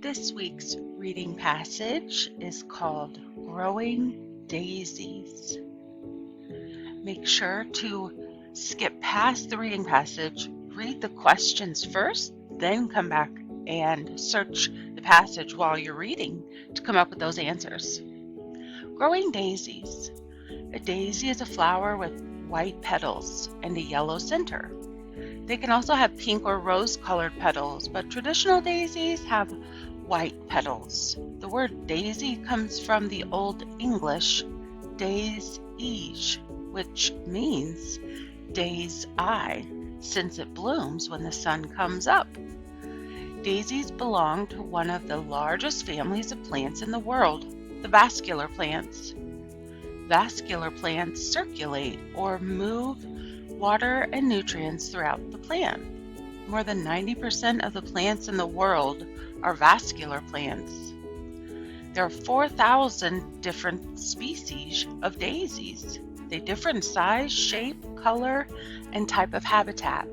This week's reading passage is called Growing Daisies. Make sure to skip past the reading passage, read the questions first, then come back and search the passage while you're reading to come up with those answers. Growing daisies. A daisy is a flower with white petals and a yellow center. They can also have pink or rose-colored petals, but traditional daisies have white petals. The word daisy comes from the Old English daisies, which means day's eye, since it blooms when the sun comes up. Daisies belong to one of the largest families of plants in the world, the vascular plants. Vascular plants circulate or move water and nutrients throughout the plant. More than 90% of the plants in the world are vascular plants. There are 4,000 different species of daisies. They differ in size, shape, color, and type of habitat.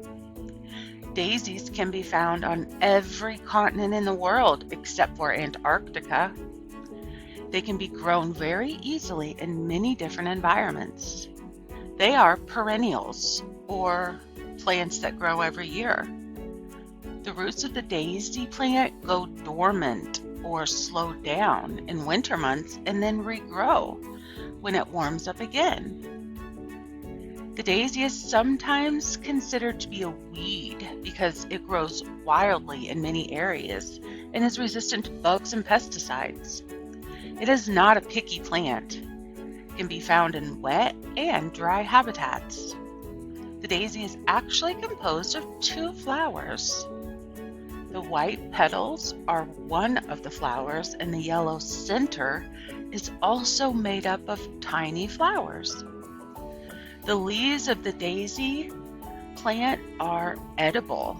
Daisies can be found on every continent in the world except for Antarctica. They can be grown very easily in many different environments. They are perennials, or plants that grow every year. The roots of the daisy plant go dormant or slow down in winter months and then regrow when it warms up again. The daisy is sometimes considered to be a weed because it grows wildly in many areas and is resistant to bugs and pesticides. It is not a picky plant. Can be found in wet and dry habitats. The daisy is actually composed of two flowers. The white petals are one of the flowers, and the yellow center is also made up of tiny flowers. The leaves of the daisy plant are edible.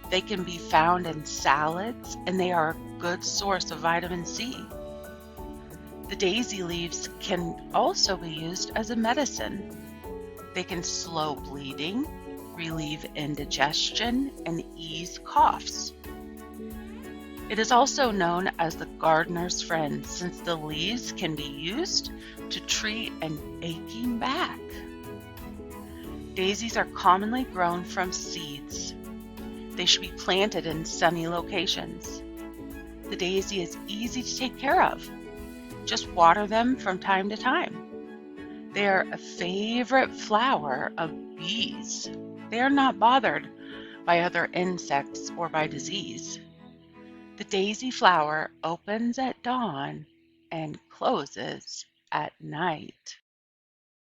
They can be found in salads, and they are a good source of vitamin C. The daisy leaves can also be used as a medicine. They can slow bleeding, relieve indigestion, and ease coughs. It is also known as the gardener's friend since the leaves can be used to treat an aching back. Daisies are commonly grown from seeds. They should be planted in sunny locations. The daisy is easy to take care of. Just water them from time to time. They are a favorite flower of bees. They are not bothered by other insects or by disease. The daisy flower opens at dawn and closes at night.